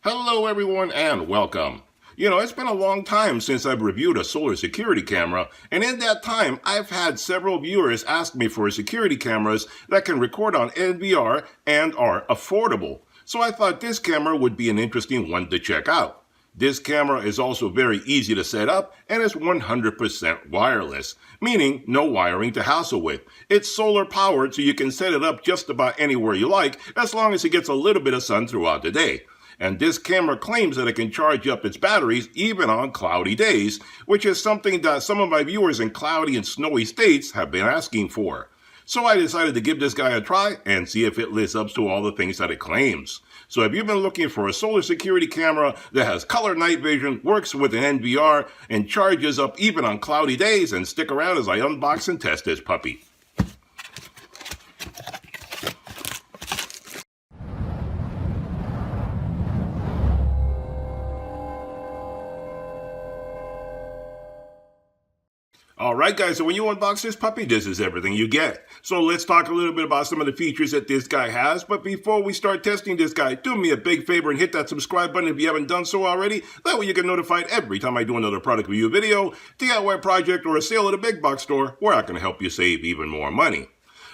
Hello everyone and welcome. It's been a long time since I've reviewed a solar security camera, and in that time I've had several viewers ask me for security cameras that can record on NVR and are affordable. So I thought this camera would be an interesting one to check out. This camera is also very easy to set up and is 100% wireless, meaning no wiring to hassle with. It's solar powered so you can set it up just about anywhere you like as long as it gets a little bit of sun throughout the day. And this camera claims that it can charge up its batteries even on cloudy days, which is something that some of my viewers in cloudy and snowy states have been asking for. So I decided to give this guy a try and see if it lives up to all the things that it claims. So if you've been looking for a solar security camera that has color night vision, works with an NVR, and charges up even on cloudy days, then stick around as I unbox and test this puppy. Alright guys, so when you unbox this puppy, this is everything you get. So let's talk a little bit about some of the features that this guy has, but before we start testing this guy, do me a big favor and hit that subscribe button if you haven't done so already. That way you get notified every time I do another product review video, DIY project, or a sale at a big box store where I can help you save even more money.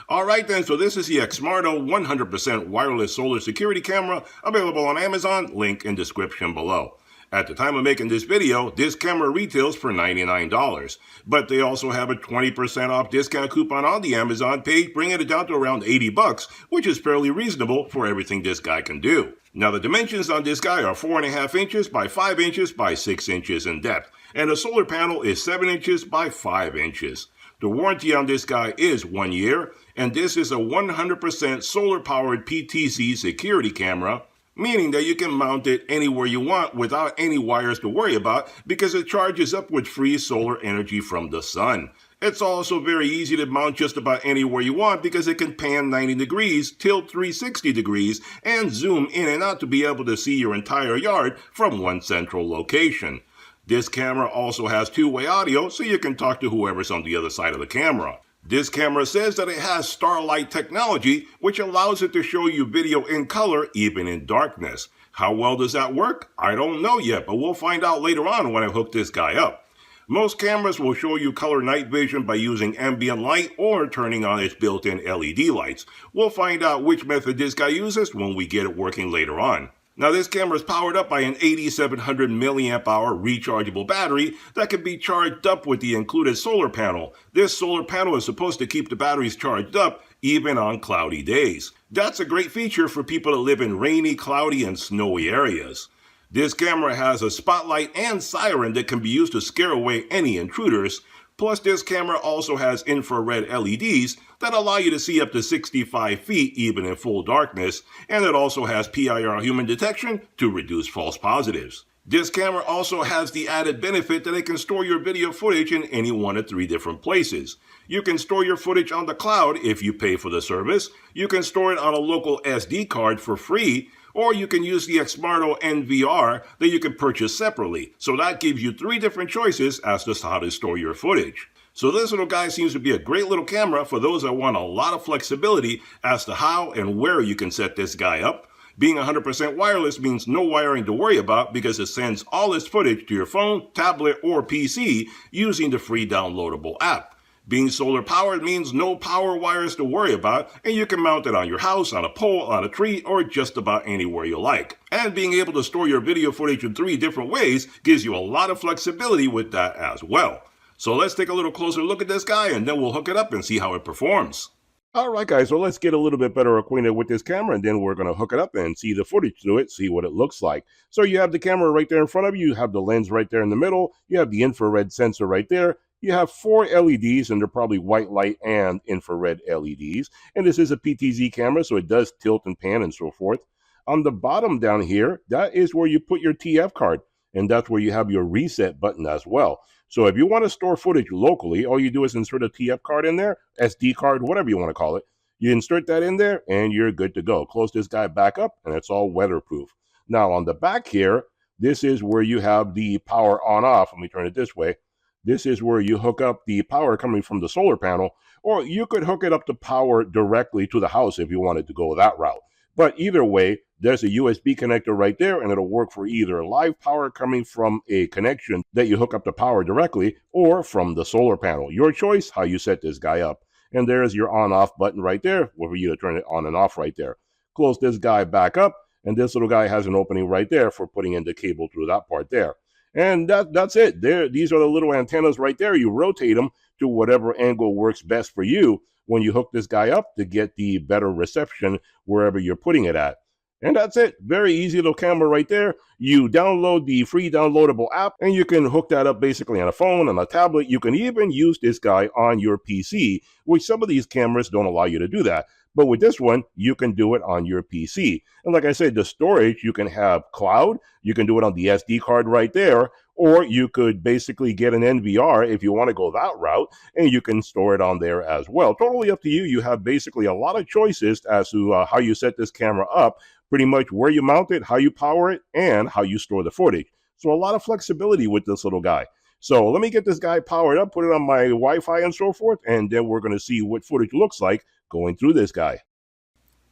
Alright then, so this is the Xmarto 100% wireless solar security camera, available on Amazon, link in description below. At the time of making this video, this camera retails for $99, but they also have a 20% off discount coupon on the Amazon page, bringing it down to around $80, which is fairly reasonable for everything this guy can do. Now the dimensions on this guy are 4.5 inches by 5 inches by 6 inches in depth, and the solar panel is 7 inches by 5 inches. The warranty on this guy is 1 year, and this is a 100% solar-powered PTZ security camera, meaning that you can mount it anywhere you want without any wires to worry about because it charges up with free solar energy from the sun. It's also very easy to mount just about anywhere you want because it can pan 90 degrees, tilt 360 degrees, and zoom in and out to be able to see your entire yard from one central location. This camera also has two-way audio so you can talk to whoever's on the other side of the camera. This camera says that it has Starlight technology, which allows it to show you video in color even in darkness. How well does that work? I don't know yet, but we'll find out later on when I hook this guy up. Most cameras will show you color night vision by using ambient light or turning on its built-in LED lights. We'll find out which method this guy uses when we get it working later on. Now this camera is powered up by an 8700 milliamp hour rechargeable battery that can be charged up with the included solar panel. This solar panel is supposed to keep the batteries charged up even on cloudy days. That's a great feature for people that live in rainy, cloudy, and snowy areas. This camera has a spotlight and siren that can be used to scare away any intruders. Plus, this camera also has infrared LEDs that allow you to see up to 65 feet even in full darkness, and it also has PIR human detection to reduce false positives. This camera also has the added benefit that it can store your video footage in any one of 3 different places. You can store your footage on the cloud if you pay for the service, you can store it on a local SD card for free, or you can use the Xmarto NVR that you can purchase separately. So that gives you 3 different choices as to how to store your footage. So this little guy seems to be a great little camera for those that want a lot of flexibility as to how and where you can set this guy up. Being 100% wireless means no wiring to worry about because it sends all its footage to your phone, tablet, or PC using the free downloadable app. Being solar powered means no power wires to worry about, and you can mount it on your house, on a pole, on a tree, or just about anywhere you like. And being able to store your video footage in 3 different ways gives you a lot of flexibility with that as well. So let's take a little closer look at this guy and then we'll hook it up and see how it performs. Alright guys, so let's get a little bit better acquainted with this camera and then we're going to hook it up and see the footage through it, see what it looks like. So you have the camera right there in front of you, you have the lens right there in the middle, you have the infrared sensor right there. You have 4 LEDs, and they're probably white light and infrared LEDs. And this is a PTZ camera, so it does tilt and pan and so forth. On the bottom down here, that is where you put your TF card, and that's where you have your reset button as well. So if you want to store footage locally, all you do is insert a TF card in there, SD card, whatever you want to call it. You insert that in there, and you're good to go. Close this guy back up, and it's all weatherproof. Now, on the back here, this is where you have the power on-off. Let me turn it this way. This is where you hook up the power coming from the solar panel, or you could hook it up to power directly to the house if you wanted to go that route. But either way, there's a USB connector right there, and it'll work for either live power coming from a connection that you hook up to power directly or from the solar panel. Your choice how you set this guy up. And there's your on-off button right there for you to turn it on and off right there. Close this guy back up, and this little guy has an opening right there for putting in the cable through that part there. And that's it. These are the little antennas right there. You rotate them to whatever angle works best for you when you hook this guy up to get the better reception wherever you're putting it at. And that's it. Very easy little camera right there. You download the free downloadable app, and you can hook that up basically on a phone, on a tablet. You can even use this guy on your PC, which some of these cameras don't allow you to do that. But with this one, you can do it on your PC. And like I said, the storage, you can have cloud. You can do it on the SD card right there. Or you could basically get an NVR if you want to go that route, and you can store it on there as well. Totally up to you. You have basically a lot of choices as to how you set this camera up, pretty much where you mount it, how you power it, and how you store the footage. So a lot of flexibility with this little guy. So let me get this guy powered up, put it on my Wi-Fi and so forth, and then we're going to see what footage looks like going through this guy.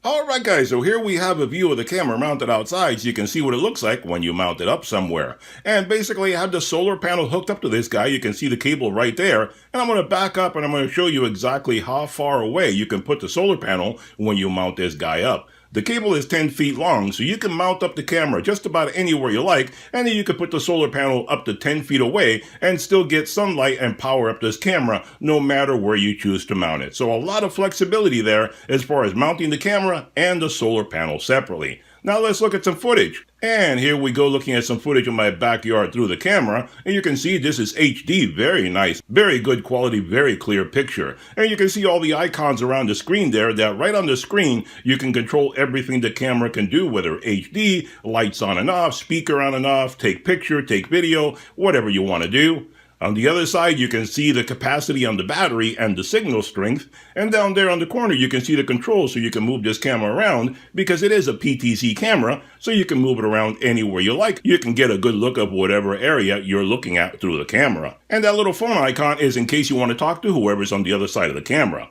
Alright guys, so here we have a view of the camera mounted outside so you can see what it looks like when you mount it up somewhere. And basically I have the solar panel hooked up to this guy. You can see the cable right there. And I'm going to back up and I'm going to show you exactly how far away you can put the solar panel when you mount this guy up. The cable is 10 feet long, so you can mount up the camera just about anywhere you like, and then you can put the solar panel up to 10 feet away and still get sunlight and power up this camera no matter where you choose to mount it. So a lot of flexibility there as far as mounting the camera and the solar panel separately. Now let's look at some footage. And here we go looking at some footage of my backyard through the camera. And you can see this is HD, very nice, very good quality, very clear picture. And you can see all the icons around the screen there that right on the screen, you can control everything the camera can do, whether HD, lights on and off, speaker on and off, take picture, take video, whatever you want to do. On the other side, you can see the capacity on the battery and the signal strength. And down there on the corner, you can see the controls so you can move this camera around because it is a PTZ camera, so you can move it around anywhere you like. You can get a good look of whatever area you're looking at through the camera. And that little phone icon is in case you want to talk to whoever's on the other side of the camera.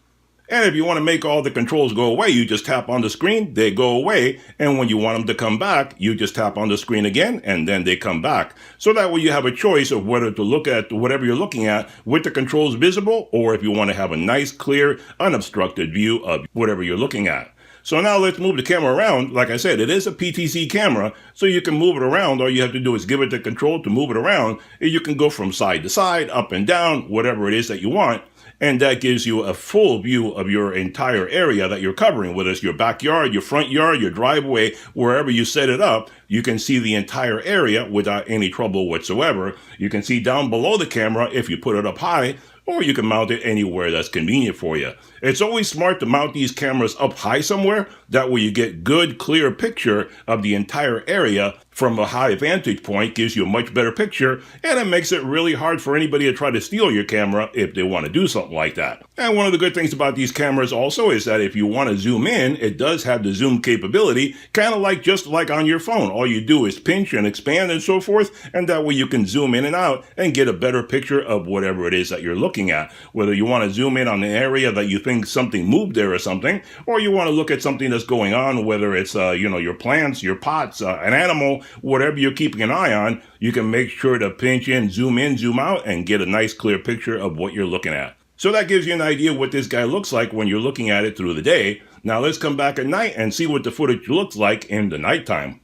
And if you want to make all the controls go away, you just tap on the screen, they go away. And when you want them to come back, you just tap on the screen again, and then they come back. So that way you have a choice of whether to look at whatever you're looking at with the controls visible, or if you want to have a nice, clear, unobstructed view of whatever you're looking at. So now let's move the camera around. Like I said, it is a PTZ camera, so you can move it around. All you have to do is give it the control to move it around. And you can go from side to side, up and down, whatever it is that you want. And that gives you a full view of your entire area that you're covering, whether it's your backyard, your front yard, your driveway, wherever you set it up. You can see the entire area without any trouble whatsoever. You can see down below the camera if you put it up high, or you can mount it anywhere that's convenient for you. It's always smart to mount these cameras up high somewhere. That way you get good, clear picture of the entire area from a high vantage point. Gives you a much better picture, and it makes it really hard for anybody to try to steal your camera if they want to do something like that. And one of the good things about these cameras also is that if you want to zoom in, it does have the zoom capability, kind of like just like on your phone. All you do is pinch and expand and so forth, and that way you can zoom in and out and get a better picture of whatever it is that you're looking at. Whether you want to zoom in on an area that you think something moved there or something, or you want to look at something that's going on, whether it's your plants, your pots, an animal, whatever you're keeping an eye on, you can make sure to pinch in, zoom out, and get a nice clear picture of what you're looking at. So that gives you an idea what this guy looks like when you're looking at it through the day. Now let's come back at night and see what the footage looks like in the nighttime.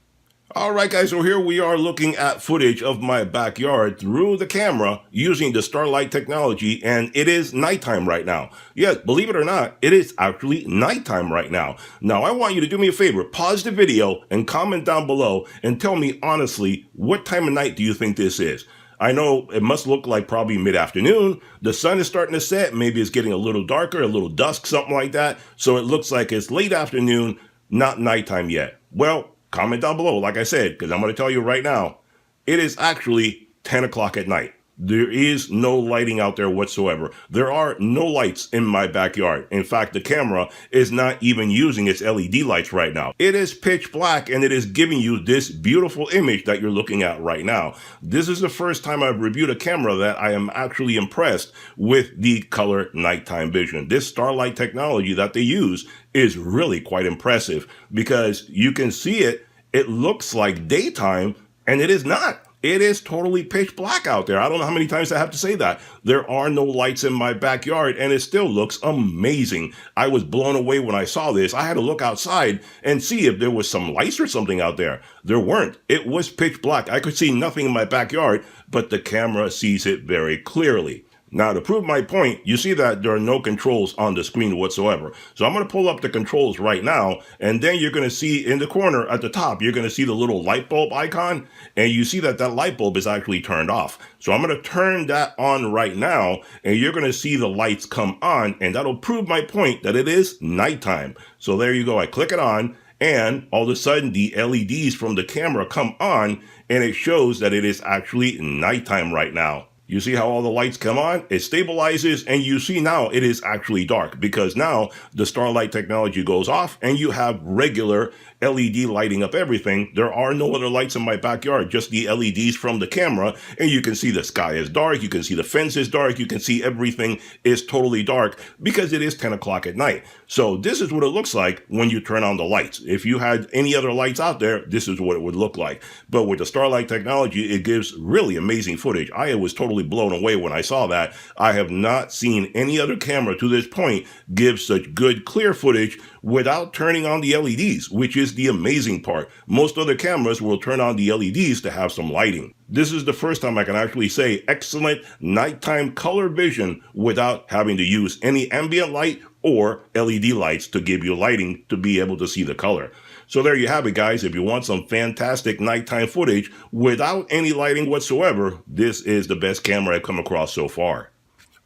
Alright guys, so here we are looking at footage of my backyard through the camera using the Starlight technology, and it is nighttime right now. Yes, believe it or not, it is actually nighttime right now. Now I want you to do me a favor, pause the video and comment down below and tell me honestly, what time of night do you think this is? I know it must look like probably mid-afternoon. The sun is starting to set, maybe it's getting a little darker, a little dusk, something like that. So it looks like it's late afternoon, not nighttime yet. Well, comment down below, like I said, because I'm going to tell you right now, it is actually 10 o'clock at night. There is no lighting out there whatsoever. There are no lights in my backyard. In fact, the camera is not even using its LED lights right now. It is pitch black and it is giving you this beautiful image that you're looking at right now. This is the first time I've reviewed a camera that I am actually impressed with the color nighttime vision. This starlight technology that they use is really quite impressive because you can see it. It looks like daytime and it is not. It is totally pitch black out there. I don't know how many times I have to say that. There are no lights in my backyard and it still looks amazing. I was blown away when I saw this. I had to look outside and see if there was some lights or something out there. There weren't. It was pitch black. I could see nothing in my backyard, but the camera sees it very clearly. Now, to prove my point, you see that there are no controls on the screen whatsoever. So I'm going to pull up the controls right now, and then you're going to see in the corner at the top, you're going to see the little light bulb icon, and you see that that light bulb is actually turned off. So I'm going to turn that on right now, and you're going to see the lights come on, and that'll prove my point that it is nighttime. So there you go. I click it on, and all of a sudden the LEDs from the camera come on, and it shows that it is actually nighttime right now. You see how all the lights come on? It stabilizes, and you see now it is actually dark because now the starlight technology goes off and you have regular LED lighting up everything. There are no other lights in my backyard, just the LEDs from the camera, and you can see the sky is dark, you can see the fence is dark, you can see everything is totally dark because it is 10 o'clock at night. So this is what it looks like when you turn on the lights. If you had any other lights out there, this is what it would look like. But with the starlight technology, it gives really amazing footage. I was totally blown away when I saw that. I have not seen any other camera to this point give such good clear footage without turning on the LEDs, which is the amazing part. Most other cameras will turn on the LEDs to have some lighting. This is the first time I can actually say excellent nighttime color vision without having to use any ambient light or LED lights to give you lighting to be able to see the color. So there you have it, guys. If you want some fantastic nighttime footage without any lighting whatsoever, this is the best camera I've come across so far.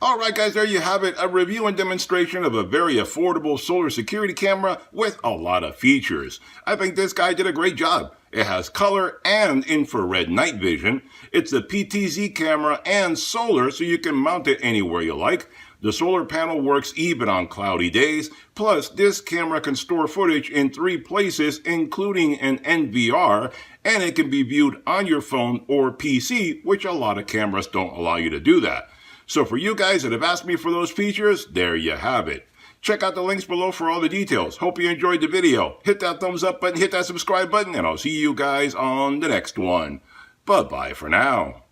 Alright guys, there you have it, a review and demonstration of a very affordable solar security camera with a lot of features. I think this guy did a great job. It has color and infrared night vision. It's a PTZ camera and solar, so you can mount it anywhere you like. The solar panel works even on cloudy days. Plus, this camera can store footage in 3 places, including an NVR, and it can be viewed on your phone or PC, which a lot of cameras don't allow you to do that. So for you guys that have asked me for those features, there you have it. Check out the links below for all the details. Hope you enjoyed the video. Hit that thumbs up button, hit that subscribe button, and I'll see you guys on the next one. Bye-bye for now.